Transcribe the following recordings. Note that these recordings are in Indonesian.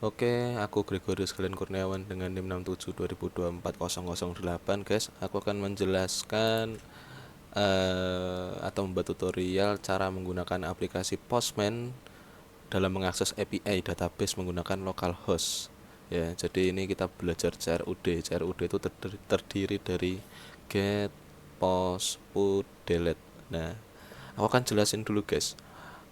Oke, aku Gregorius Glenn Kurniawan dengan NIM 67 2024 guys. Aku akan menjelaskan atau membuat tutorial cara menggunakan aplikasi Postman dalam mengakses API database menggunakan localhost. Ya, jadi ini kita belajar CRUD. CRUD itu terdiri dari get, post, put, delete. Nah, aku akan jelasin dulu guys.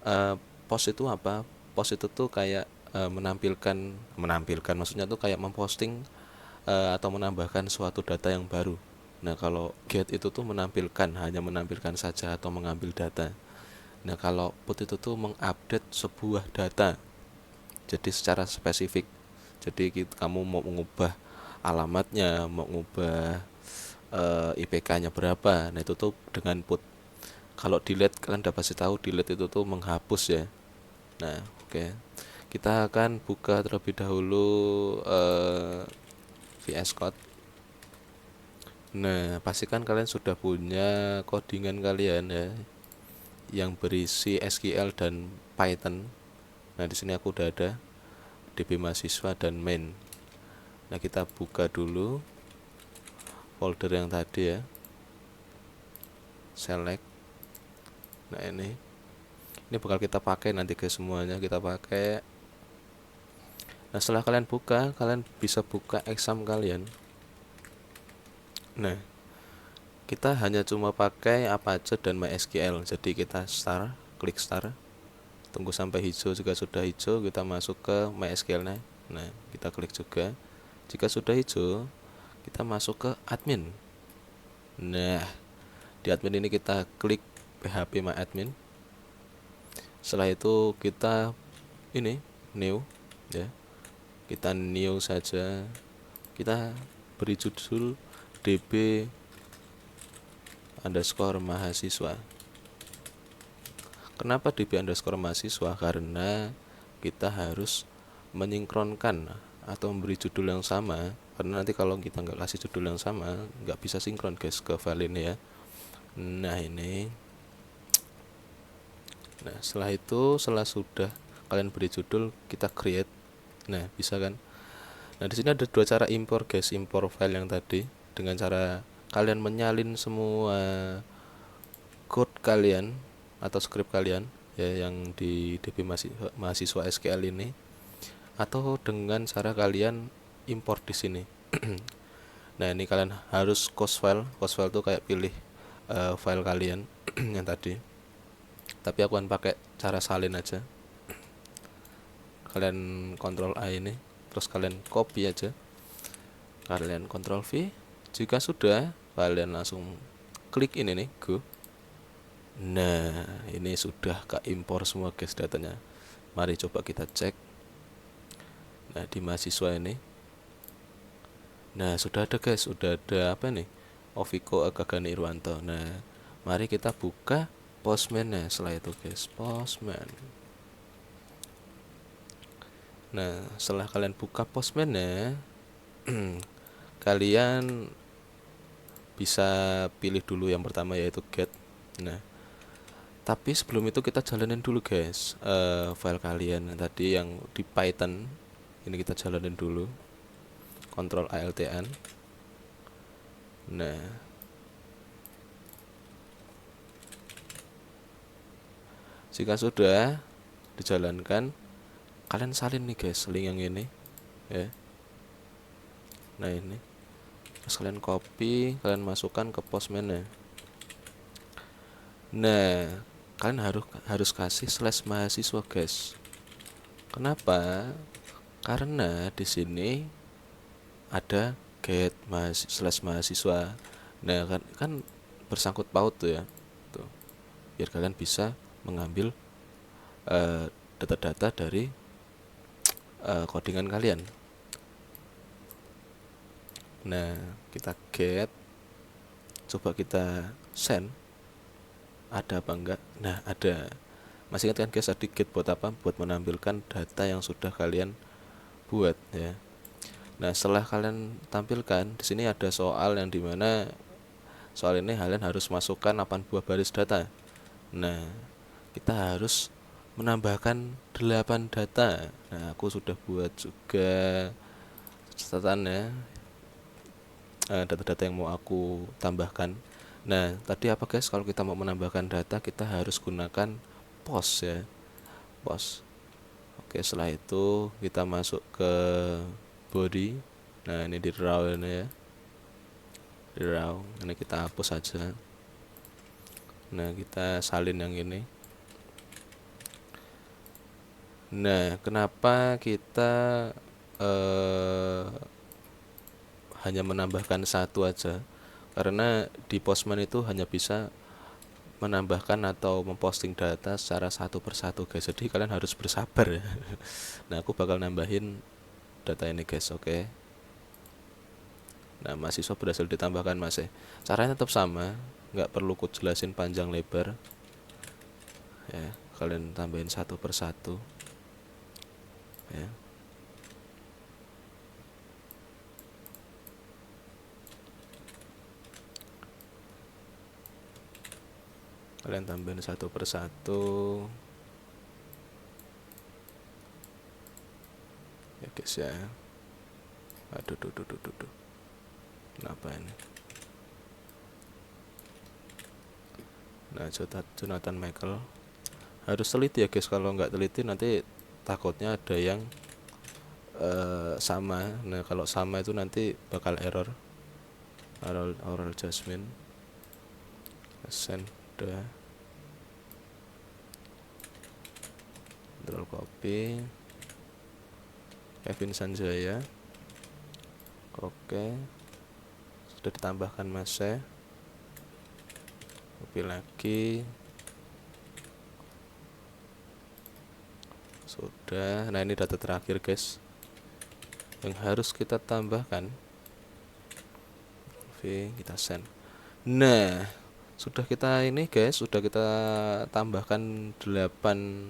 Eh, Post itu apa? Post itu tuh kayak menampilkan menampilkan maksudnya tuh kayak memposting atau menambahkan suatu data yang baru. Nah, kalau get itu tuh menampilkan, hanya menampilkan saja atau mengambil data. Nah, kalau put itu tuh mengupdate sebuah data. Jadi secara spesifik. Jadi kamu mau mengubah alamatnya, mau mengubah IPK-nya berapa. Nah, itu tuh dengan put. Kalau delete kalian dapat pasti tahu delete itu tuh menghapus ya. Nah, oke. Kita akan buka terlebih dahulu VS Code. Nah, pastikan kalian sudah punya codingan kalian ya yang berisi SQL dan Python. Nah, di sini aku udah ada DB mahasiswa dan main. Nah, kita buka dulu folder yang tadi ya. Select. Nah, ini bakal kita pakai nanti ke semuanya kita pakai. Nah, setelah kalian buka, kalian bisa buka exam kalian. Nah, kita hanya cuma pakai Apache dan MySQL. Jadi kita klik start, tunggu sampai hijau. Jika sudah hijau, kita masuk ke MySQL. Nah, kita klik juga. Jika sudah hijau, kita masuk ke admin. Nah, di admin ini kita klik PHP My Admin. Setelah itu kita new ya. Kita new saja. Kita beri judul DB underscore mahasiswa. Kenapa DB underscore mahasiswa? Karena kita harus menyinkronkan atau memberi judul yang sama. Karena nanti kalau kita nggak kasih judul yang sama, nggak bisa sinkron guys ke file ini ya. Nah, nah, setelah sudah kalian beri judul, kita create. Nah, bisa kan? Nah, di sini ada dua cara impor guys. Impor file yang tadi dengan cara kalian menyalin semua code kalian atau script kalian ya yang di DB mahasiswa SQL ini, atau dengan cara kalian import di sini. Nah, ini kalian harus cost file. Cost file tuh kayak pilih file kalian yang tadi. Tapi aku akan pakai cara salin aja. Kalian Ctrl A ini, terus kalian copy aja. Kalian Ctrl V. Jika sudah, kalian langsung klik ini nih, go. Nah, ini sudah impor semua guys datanya. Mari coba kita cek. Nah, di mahasiswa ini. Nah, sudah ada guys, sudah ada apa nih? Oviko Agagani Irwanto. Nah, mari kita buka Postman. Nah, setelah itu guys, Postman. Nah, setelah kalian buka Postman kalian bisa pilih dulu yang pertama yaitu get. Nah, tapi sebelum itu kita jalanin dulu guys file kalian tadi yang di Python. Ini kita jalanin dulu. Ctrl Alt N. Nah, jika sudah dijalankan, kalian salin nih guys link yang ini ya. Nah, ini terus kalian copy, kalian masukkan ke Postman. Nah, kalian harus kasih slash mahasiswa guys. Kenapa? Karena di sini ada get slash mahasiswa. Nah, kan bersangkut paut tuh ya. Tuh. Biar kalian bisa mengambil data-data dari codingan kalian. Nah, kita get, coba kita send. Ada apa enggak? Nah, ada. Masih ingat kan guys tadi get buat apa? Buat menampilkan data yang sudah kalian buat ya. Nah, setelah kalian tampilkan, di sini ada soal yang dimana soal ini kalian harus masukkan 8 buah baris data. Nah, kita harus menambahkan 8 data. Nah, aku sudah buat juga catatan ya, data-data yang mau aku tambahkan. Nah, tadi apa guys? Kalau kita mau menambahkan data, kita harus gunakan post ya, post. Oke, setelah itu kita masuk ke body. Nah, ini di raw ini ya, di raw. Ini kita hapus saja. Nah, kita salin yang ini. Nah, kenapa kita eh, hanya menambahkan satu aja? Karena di Postman itu hanya bisa menambahkan atau memposting data secara satu persatu guys. Jadi kalian harus bersabar ya. Nah, aku bakal nambahin data ini guys, oke. Nah, mahasiswa berhasil ditambahkan masih. Caranya tetap sama, nggak perlu ku jelasin panjang lebar ya. Kalian tambahin satu persatu ya. Kalian tambahin satu persatu ya guys ya. Aduh, duh, duh, duh, duh, duh. Kenapa ini? Nah, Jonathan Michael harus teliti ya guys. Kalau nggak teliti nanti takutnya ada yang sama. Nah, kalau sama itu nanti bakal error. Oral Jasmine send udah, control copy, Kevin Sanjaya. Oke, sudah ditambahkan masnya. Copy lagi, sudah. Nah, ini data terakhir guys yang harus kita tambahkan. Oke, kita send. Nah, sudah kita ini guys, sudah kita tambahkan 8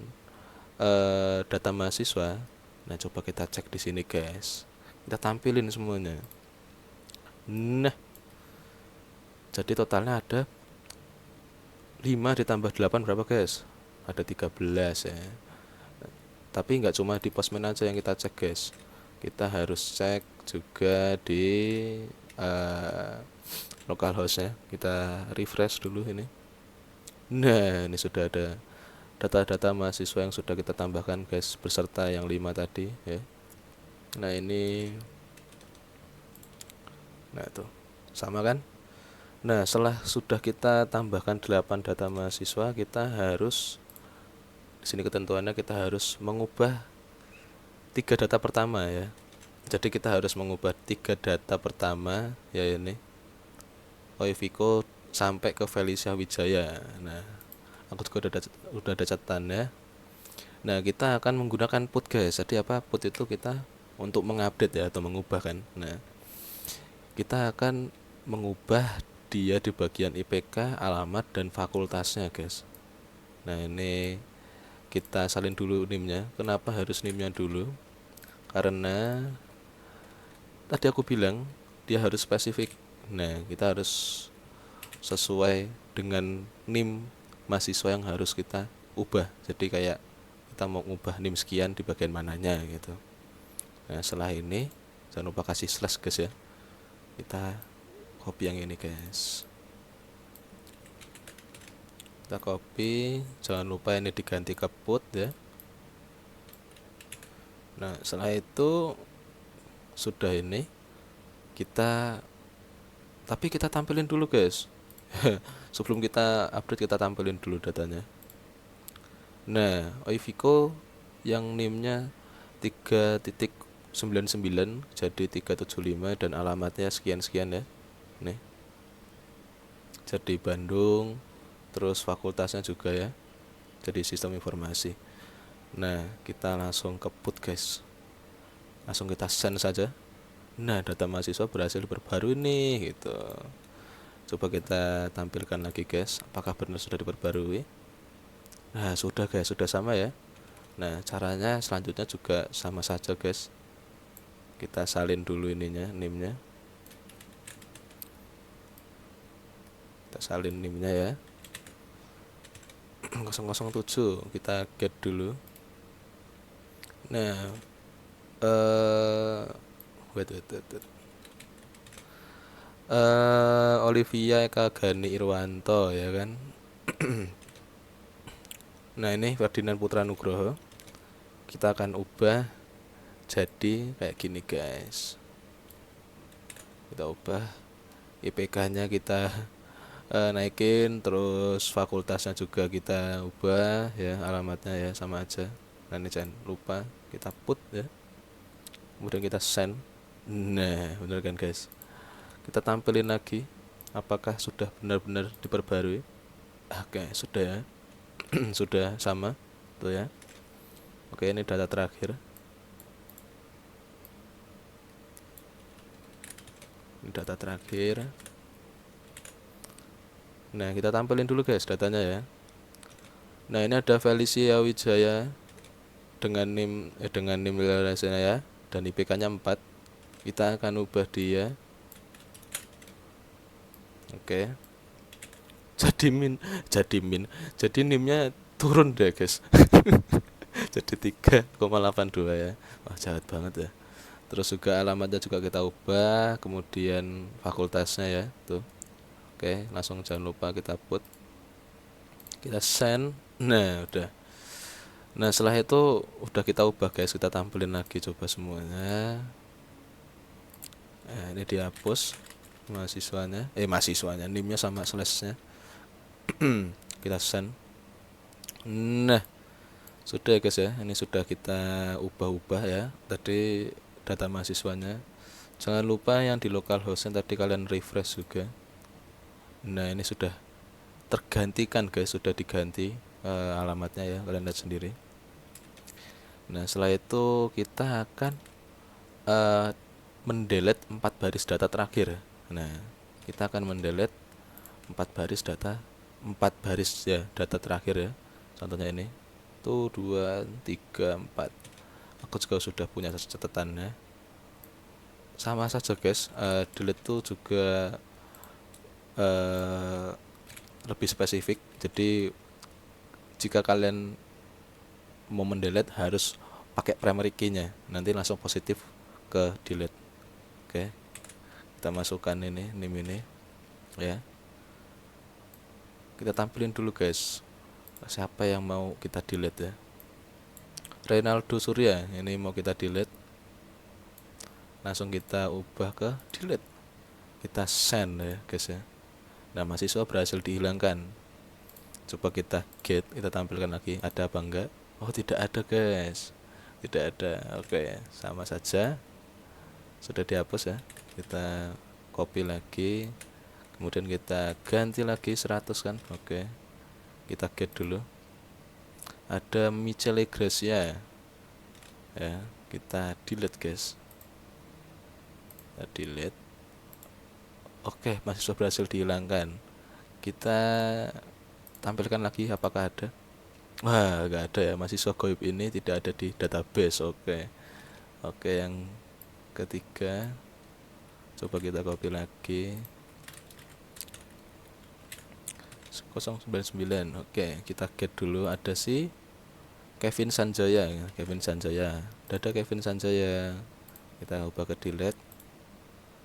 data mahasiswa. Nah, coba kita cek di sini guys. Kita tampilin semuanya. Nah, jadi totalnya ada 5 ditambah 8 berapa guys? Ada 13 ya. Tapi nggak cuma di Postman aja yang kita cek guys. Kita harus cek juga di localhost-nya. Kita refresh dulu ini. Nah, ini sudah ada data-data mahasiswa yang sudah kita tambahkan guys, beserta yang 5 tadi ya. Nah, ini, nah itu sama kan. Nah, setelah sudah kita tambahkan 8 data mahasiswa, kita harus, di sini ketentuannya kita harus mengubah 3 data pertama ya. Jadi kita harus mengubah 3 data pertama ya, ini Oiviko sampai ke Felicia Wijaya. Nah, aku juga udah ada catatannya. Nah, kita akan menggunakan put guys. Jadi apa? Put itu kita untuk mengupdate ya, atau mengubah kan. Nah, kita akan mengubah dia di bagian IPK, alamat, dan fakultasnya guys. Nah, ini kita salin dulu NIM-nya. Kenapa harus NIM-nya dulu? Karena tadi aku bilang dia harus spesifik. Nah, kita harus sesuai dengan NIM mahasiswa yang harus kita ubah. Jadi kayak kita mau ubah NIM sekian di bagian mananya gitu. Nah, setelah ini jangan lupa kasih slash guys ya. Kita copy yang ini guys. Kita copy, jangan lupa ini diganti ke put ya. Nah, setelah itu sudah ini kita, tapi kita tampilin dulu guys. Sebelum kita update, kita tampilin dulu datanya. Nah, Oiviko yang NIM-nya 3.99 jadi 375 dan alamatnya sekian-sekian ya. Nih. Jadi Bandung, terus fakultasnya juga ya. Jadi sistem informasi. Nah, kita langsung ke put guys. Langsung kita send saja. Nah, data mahasiswa berhasil berbaru nih gitu. Coba kita tampilkan lagi guys, apakah benar sudah diperbarui. Nah, sudah guys, sudah sama ya. Nah, caranya selanjutnya juga sama saja guys. Kita salin dulu ininya, NIM-nya. Kita salin NIM-nya ya. 007 kita get dulu. Nah, wait. Olivia Eka Gani Irwanto ya kan. Nah, ini Ferdinand Putra Nugroho. Kita akan ubah jadi kayak gini guys. Kita ubah IPK-nya, kita naikin, terus fakultasnya juga kita ubah ya, alamatnya ya sama aja. Nah, ini jangan lupa kita put ya. Kemudian kita send. Nah, bener kan guys. Kita tampilin lagi apakah sudah benar-benar diperbarui. Oke, sudah ya. Sudah sama tuh ya. Oke, ini data terakhir. Ini data terakhir. Nah, kita tampilin dulu guys datanya ya. Nah, ini ada Felicia Wijaya dengan NIM wilayahnya ya, dan IPK-nya 4. Kita akan ubah dia. Oke. Jadi NIM-nya turun deh guys. Jadi 3,82 ya. Wah, jahat banget ya. Terus juga alamatnya juga kita ubah, kemudian fakultasnya ya, tuh. Oke, langsung jangan lupa kita put. Kita send. Nah, udah. Nah, setelah itu udah kita ubah guys, kita tampilin lagi coba semuanya. Nah, ini dihapus mahasiswanya, NIM-nya sama slash-nya. Kita send. Nah, sudah guys ya, ini sudah kita ubah-ubah ya. Tadi data mahasiswanya. Jangan lupa yang di localhost tadi kalian refresh juga. Nah, ini sudah tergantikan guys, sudah diganti alamatnya ya, kalian lihat sendiri. Nah, setelah itu kita akan mendelete 4 baris data terakhir. Nah, kita akan mendelete 4 baris ya, data terakhir ya. Contohnya ini. Tuh 2 3 4. Aku juga sudah punya catatannya. Sama saja guys, delete tuh juga lebih spesifik. Jadi jika kalian mau mendelete harus pakai primary key-nya, nanti langsung positif ke delete. Oke, kita masukkan ini NIM ini ya. Kita tampilin dulu guys siapa yang mau kita delete ya. Reynaldo Surya ini mau kita delete, langsung kita ubah ke delete. Kita send ya guys ya. Nah, mahasiswa berhasil dihilangkan. Coba kita get, kita tampilkan lagi ada apa enggak. Oh, tidak ada guys, tidak ada. Oke, sama saja, sudah dihapus ya. Kita copy lagi, kemudian kita ganti lagi 100 kan. Oke, kita get dulu. Ada Michele Gracia ya, kita delete guys. Kita delete. Oke, mahasiswa berhasil dihilangkan. Kita tampilkan lagi apakah ada. Wah, nggak ada ya, mahasiswa goib ini tidak ada di database. Oke, yang ketiga coba kita copy lagi 099. Oke, kita get dulu. Ada si Kevin Sanjaya. Ada Kevin Sanjaya. Kita ubah ke delete.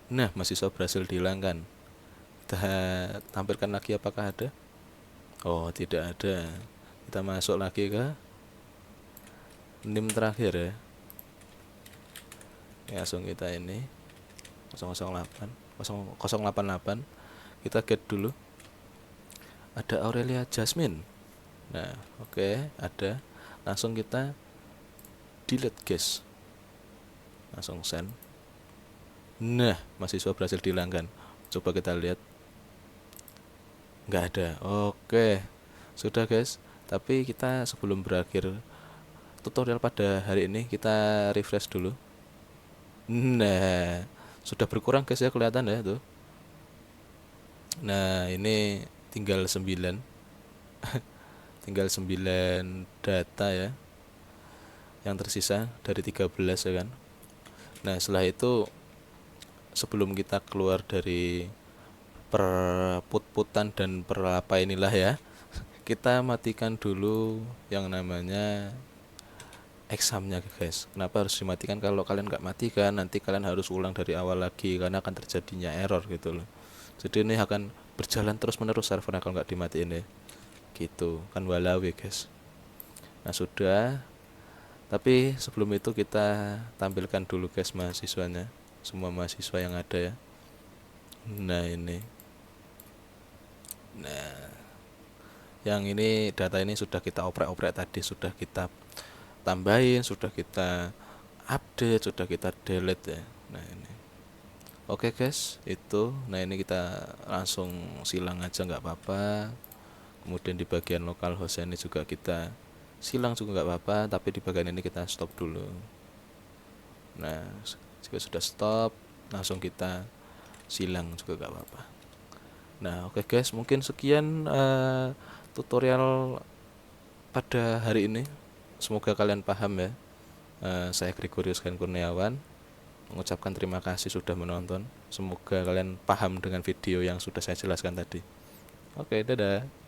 Nah, mahasiswa berhasil dihilangkan. Kita tampilkan lagi apakah ada. Oh, tidak ada. Kita masuk lagi ke NIM terakhir ya. Langsung kita ini 088. Kita get dulu. Ada Aurelia Jasmine. Nah, oke, ada. Langsung kita delete guys. Langsung send. Nah, mahasiswa berhasil dihilangkan. Coba kita lihat. Nggak ada. Oke, sudah guys. Tapi kita sebelum berakhir tutorial pada hari ini, kita refresh dulu. Nah, sudah berkurang guys ya, kelihatan ya tuh. Nah, ini tinggal 9. Tinggal 9 data ya yang tersisa dari 13 ya kan. Nah, setelah itu sebelum kita keluar dari perput-putan dan perapa inilah ya, kita matikan dulu yang namanya examnya guys. Kenapa harus dimatikan? Kalau kalian nggak matikan, nanti kalian harus ulang dari awal lagi karena akan terjadinya error gitu loh. Jadi ini akan berjalan terus menerus servernya kalau nggak dimatiin ya. Gitu kan, walau ya guys. Nah sudah, tapi sebelum itu kita tampilkan dulu guys mahasiswanya, semua mahasiswa yang ada ya. Nah ini, nah yang ini data ini sudah kita oprek-oprek tadi, sudah kita tambahin, sudah kita update, sudah kita delete ya. Nah ini oke guys, itu. Nah ini kita langsung silang aja nggak apa-apa. Kemudian di bagian localhost ini juga kita silang juga nggak apa-apa, tapi di bagian ini kita stop dulu. Nah jika sudah stop, langsung kita silang juga nggak apa-apa. Nah oke guys, mungkin sekian tutorial pada hari ini. Semoga kalian paham ya. Saya Gregorius Gan Kurniawan mengucapkan terima kasih sudah menonton. Semoga kalian paham dengan video yang sudah saya jelaskan tadi. Oke, dadah.